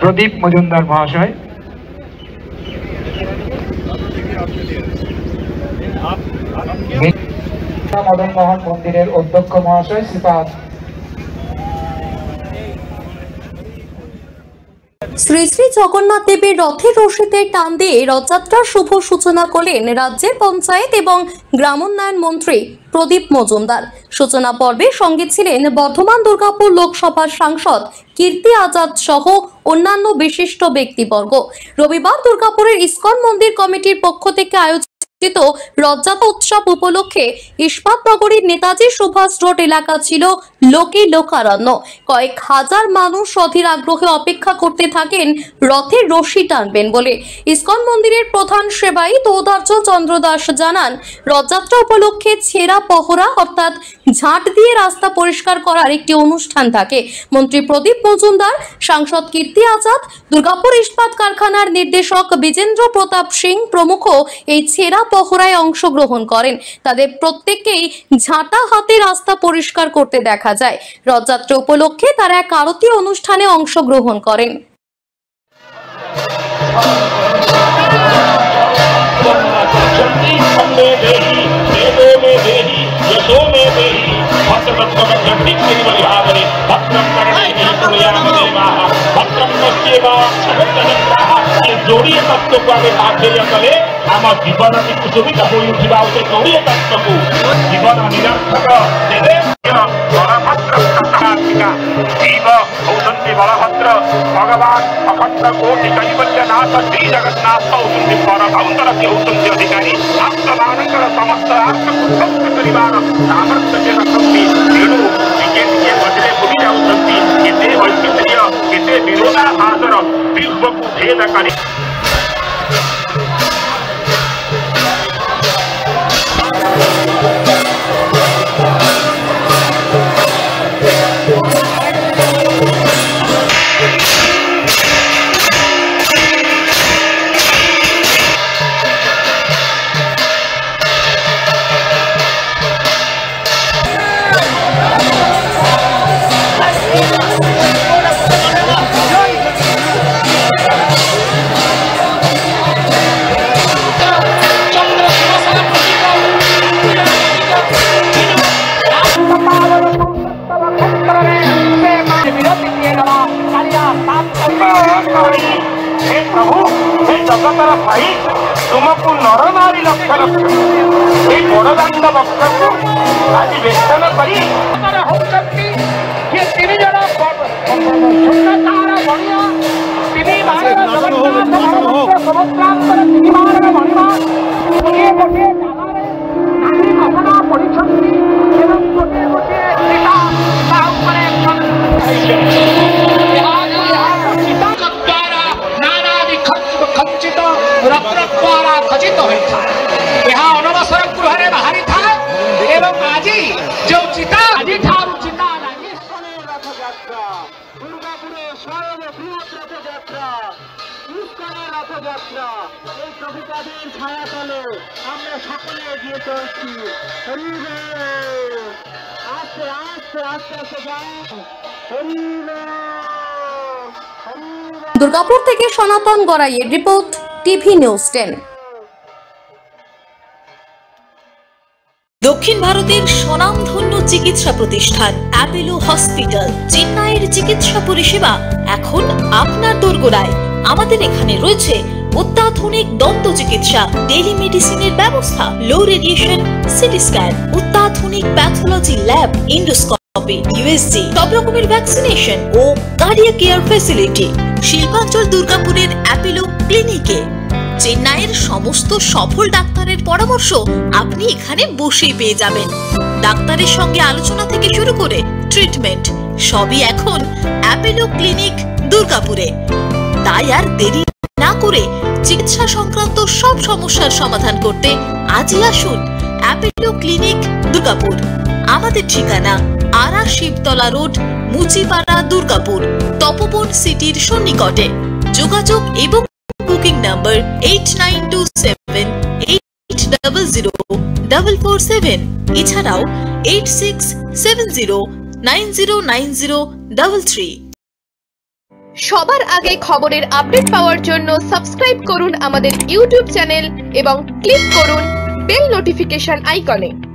প্রদীপ মজুমদার মহাশয়। মদন মোহন মন্দিরের অধ্যক্ষ মহাশয় শ্রীপাদ। শ্রী শ্রী জগন্নাথ দেবের রথের রশিতে টান দিয়ে রথযাত্রার শুভ সূচনা করলেন রাজ্যের পঞ্চায়েত এবং গ্রামোন্নয়ন মন্ত্রী প্রদীপ মজুমদার। সূচনা পর্বে সঙ্গে ছিলেন বর্ধমান দুর্গাপুর লোকসভার সাংসদ কীর্তি আজাদ সহ অন্যান্য বিশিষ্ট ব্যক্তিবর্গ। রবিবার দুর্গাপুরের ইসকন মন্দির কমিটির পক্ষ থেকে আয়োজিত রথযাত্রা উৎসব উপলক্ষে ইস্পাত নগরীর নেতাজি সুভাষ রোড এলাকা ছিল লোকে লোকারণ্য। কয়েক হাজার মানুষ অধীর আগ্রহে অপেক্ষা করতে থাকেন রথের রশি টানবেন বলে। ইসকন মন্দিরের প্রধান সেবায়িত ঔদার্য চন্দ্র দাস জানান, রথযাত্রা উপলক্ষে ছেঁড়া পহরা অর্থাৎ ঝাঁট দিয়ে রাস্তা পরিষ্কার করার একটি অনুষ্ঠান থাকে। মন্ত্রী প্রদীপ মজুমদার, সাংসদ কীর্তি আজাদ, দুর্গাপুর ইস্পাত কারখানার নির্দেশক বিজেন্দ্র প্রতাপ সিং প্রমুখ এই ছেঁড়া পহরায় অংশগ্রহণ করেন। তাদের প্রত্যেককেই ঝাঁটা হাতে রাস্তা পরিষ্কার করতে দেখা যায়। রথযাত্রা উপলক্ষে তারা এক আরতি অনুষ্ঠানে অংশগ্রহণ করেন। जोड़िए तत्व को आगे आश्चर्य कले आम जीवन की सुविधा हो उठा उसे जोड़िए तत्व को जीवन निरर्थक जीव होती बलभद्र भगवान अखंड कोटि कैवल्यनाथ श्री जगन्नाथ होती परमंतर से होती अधिकारी आत्ममानकर समस्त राष्ट्र को ध्वस्त करिवार सामर्थ्य से रखती तेणु टिके टिके बजरे भूमि जाऊँगी केते वैचित्र्य केते विरोधाभासर विश्व को भेद करी जगतर भाई तुमको नर नारी लक्ष लक्ष बड़दाण्ड वक्र को आज वेतन करी खचित होता यहाँ अनवसर गृह बाहरी था एवं आज जो चिता आज ठारू चिता रथयात्रा दुर्गापुरे सर्वबृहत् रथयात्रा ইসকনের রথযাত্রা এই কবিতাদের ছায়া তলে আমরা সকলে এগিয়ে চলছি। আস্তে আস্তে আস্তে আস্তে যাও। দুর্গাপুর থেকে সনাতন গড়াইয়ের রিপোর্ট, টিভি নিউজ 10। দক্ষিণ ভারতের স্বনামধন্য চিকিৎসা প্রতিষ্ঠান অ্যাপোলো হসপিটাল চেন্নাইয়ের চিকিৎসা পরিষেবা এখন আপনার দোরগোড়ায়। আমাদের এখানে রয়েছে অত্যাধুনিক দন্ত চিকিৎসা, টেলিমেডিসিনের ব্যবস্থা, লো রেডিয়েশন সিটি স্ক্যান, অত্যাধুনিক প্যাথোলজি ল্যাব, ইন্ডোস্কোপি, ইউএসজি, সব রকমের ভ্যাকসিনেশন ও কার্ডিয়াক কেয়ার ফ্যাসিলিটি। শিল্পাঞ্চল দুর্গাপুরের অ্যাপোলো ক্লিনিকে চেন্নাইয়ের সমস্ত সফল ডাক্তারের পরামর্শ আপনি এখানে বসেই পেয়ে যাবেন। ডাক্তারের সঙ্গে আলোচনা থেকে শুরু করে ট্রিটমেন্ট সবই এখন অ্যাপোলো ক্লিনিক দুর্গাপুরে। তাই আর দেরি না করে চিকিৎসা সংক্রান্ত সব সমস্যার সমাধান করতে আজই আসুন অ্যাপোলো ক্লিনিক দুর্গাপুর। আমাদের ঠিকানা আরা শিবতলা রোড, মুচিপাড়া, দুর্গাপুর, তপবন সিটির সন্নিকটে। যোগাযোগ এবং বুকিং নাম্বার 8927800447, এছাড়াও 8670909033। সবার আগে খবরের আপডেট পাওয়ার জন্য সাবস্ক্রাইব করুন আমাদের ইউটিউব চ্যানেল এবং ক্লিক করুন বেল নোটিফিকেশন আইকনে।